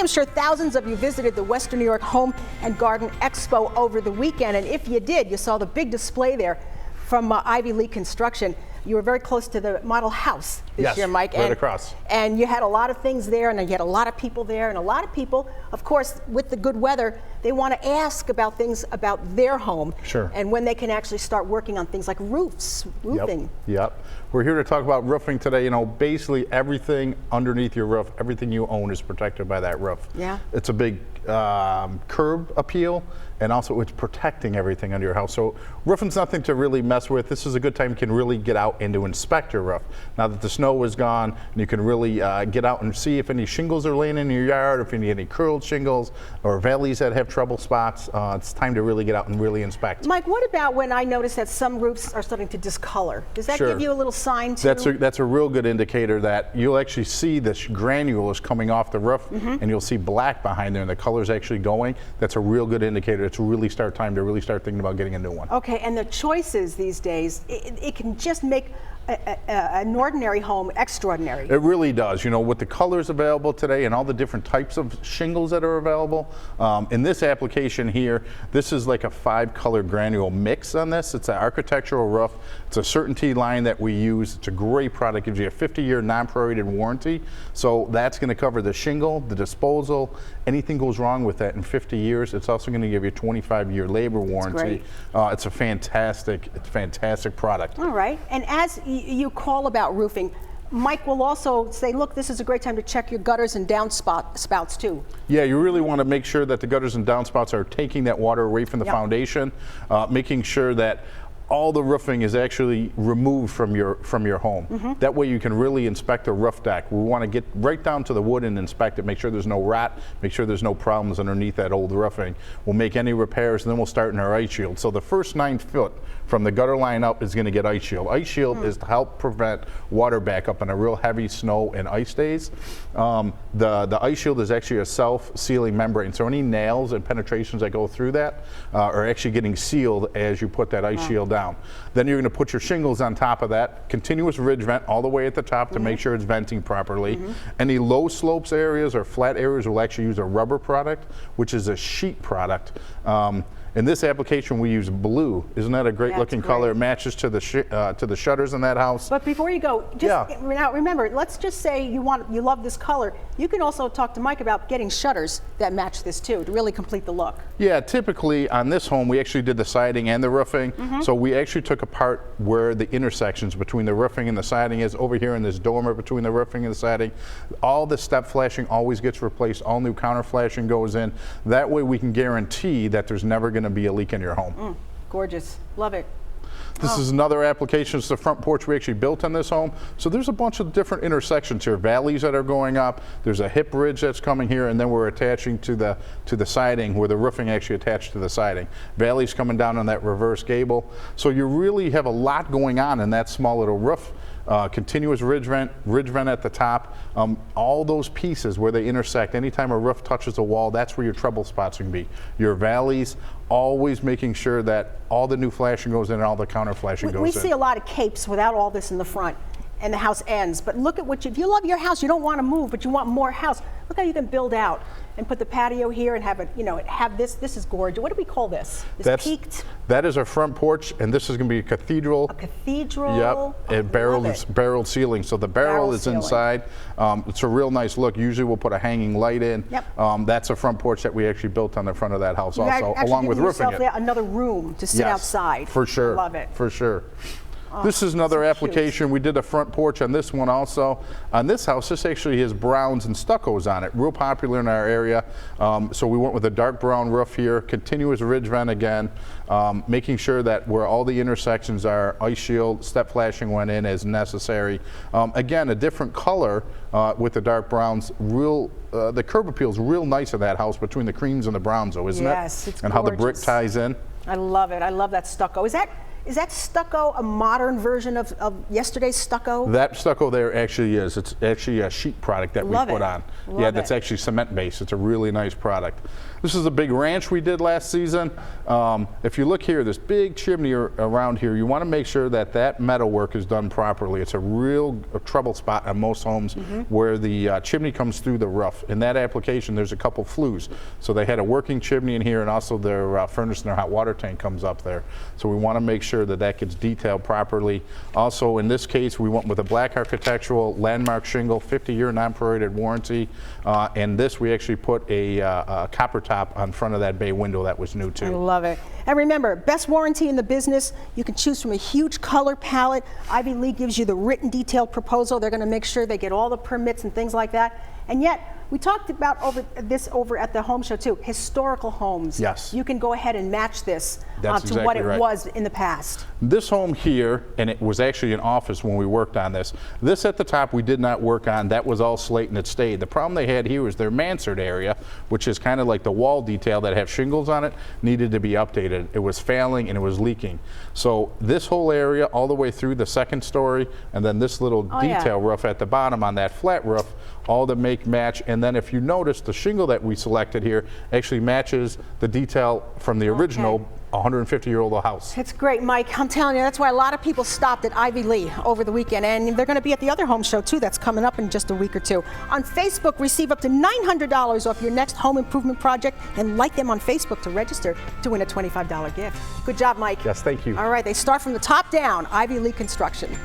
I'm sure thousands of you visited the Western New York Home and Garden Expo over the weekend, and if you did, you saw the big display there from Lea Construction. You were very close to the model house this year, Mike. Right across. And you had a lot of things there, and you had a lot of people there, and a lot of people, of course, with the good weather, they want to ask about things about their home. Sure. And when they can actually start working on things like roofing. Yep. We're here to talk about roofing today. You know, basically everything underneath your roof, everything you own is protected by that roof. Yeah. It's a big curb appeal, and also it's protecting everything under your house. So roofing's nothing to really mess with. This is a good time you can really get out and to inspect your roof. Now that the snow is gone, and you can really get out and see if any shingles are laying in your yard, if you need any curled shingles or valleys that have trouble spots. It's time to really get out and really inspect. Mike, what about when I notice that some roofs are starting to discolor? Does that give you a little sign too? That's a real good indicator that you'll actually see this granules coming off the roof, and you'll see black behind there, and the color's actually going. That's a real good indicator. It's really time to really start thinking about getting a new one. Okay, and the choices these days, it can just make an ordinary home extraordinary. It really does. You know, with the colors available today and all the different types of shingles that are available, in this application here, this is like a 5-color granule mix on this. It's an architectural roof. It's a certainty line that we use. It's a great product. Gives you a 50-year non-prorated warranty. So that's going to cover the shingle, the disposal. Anything goes wrong with that in 50 years, it's also going to give you a 25-year labor warranty. It's a fantastic product. All right. And as you call about roofing, Mike will also say, look, this is a great time to check your gutters and downspouts too. Yeah, you really want to make sure that the gutters and downspouts are taking that water away from the foundation, making sure that all the roofing is actually removed from your home. That way you can really inspect the roof deck. We want to get right down to the wood and inspect it, make sure there's no rot, make sure there's no problems underneath that old roofing. We'll make any repairs, and then we'll start in our ice shield. So the first 9 foot from the gutter line up is going to get ice shield. Ice shield is to help prevent water backup on a real heavy snow and ice days. The ice shield is actually a self-sealing membrane, so any nails and penetrations that go through that are actually getting sealed as you put that ice shield down. Then you're going to put your shingles on top of that, continuous ridge vent all the way at the top to make sure it's venting properly. Any low slopes areas or flat areas will actually use a rubber product, which is a sheet product. In this application, we use blue. Isn't that a great looking color? It matches to the shutters in that house. But before you go, now remember, let's just say you love this color. You can also talk to Mike about getting shutters that match this too, to really complete the look. Yeah, typically on this home, we actually did the siding and the roofing. So we actually took apart where the intersections between the roofing and the siding is. Over here in this dormer between the roofing and the siding, all the step flashing always gets replaced. All new counter flashing goes in. That way we can guarantee that there's never going to be a leak in your home. Gorgeous. Love it. This is another application. It's the front porch we actually built on this home. So there's a bunch of different intersections here, valleys that are going up. There's a hip ridge that's coming here, and then we're attaching to the siding where the roofing actually attached to the siding. Valleys coming down on that reverse gable. So you really have a lot going on in that small little roof. Continuous ridge vent at the top. All those pieces where they intersect, anytime a roof touches a wall, that's where your trouble spots can be. Your valleys, always making sure that all the new flashing goes in and all the counter flashing goes in. We see a lot of capes without all this in the front, and the house ends. But look at if you love your house, you don't want to move, but you want more house. Look how you can build out and put the patio here and have it, have this. This is gorgeous. What do we call this? Peaked? That is our front porch, and this is going to be a cathedral. A cathedral. Yep, and barreled ceiling. So the barrel is inside. It's a real nice look. Usually we'll put a hanging light in. Yep. That's a front porch that we actually built on the front of that house also, along with roofing it. Another room to sit outside. For sure. Love it. For sure. This is another application. We did a front porch on this one also. On this house, this actually has browns and stuccos on it. Real popular in our area. So we went with a dark brown roof here, continuous ridge vent again, making sure that where all the intersections are, ice shield, step flashing went in as necessary. Again, a different color with the dark browns. The curb appeal is real nice in that house between the creams and the browns, though, isn't it? Yes, it's gorgeous. And how the brick ties in. I love it. I love that stucco. Is that stucco a modern version of yesterday's stucco? That stucco there actually is. It's actually a sheet product that Love we put it. on. Love Yeah, that's it. actually cement based. It's a really nice product. This is a big ranch we did last season. If you look here, this big chimney around here, you want to make sure that that metal work is done properly. It's a real trouble spot on most homes where the chimney comes through the roof. In that application, there's a couple flues. So they had a working chimney in here, and also their furnace and their hot water tank comes up there. So we want to make sure that that gets detailed properly. Also, in this case, we went with a black architectural landmark shingle, 50-year non-prorated warranty. And this, we actually put a copper top on front of that bay window that was new I too. love it. And remember, best warranty in the business. You can choose from a huge color palette. Ivy Lee gives you the written detailed proposal. They're going to make sure they get all the permits and things like that. And yet, we talked about this over at the home show too, historical homes. Yes. You can go ahead and match this That's to what exactly it right. was in the past. This home here, and it was actually an office when we worked on this. This at the top we did not work on. That was all slate and it stayed. The problem they had here was their mansard area, which is kind of like the wall detail that have shingles on it, needed to be updated. It was failing and it was leaking. So this whole area all the way through the second story, and then this little detail roof at the bottom on that flat roof, all the make match. And then if you notice, the shingle that we selected here actually matches the detail from the original 150-year-old house. It's great, Mike. I'm telling you, that's why a lot of people stopped at Ivy Lee over the weekend, and they're going to be at the other home show too that's coming up in just a week or two. On Facebook, receive up to $900 off your next home improvement project, and like them on Facebook to register to win a $25 gift. Good job, Mike. Yes, thank you. All right, they start from the top down, Ivy Lee Construction.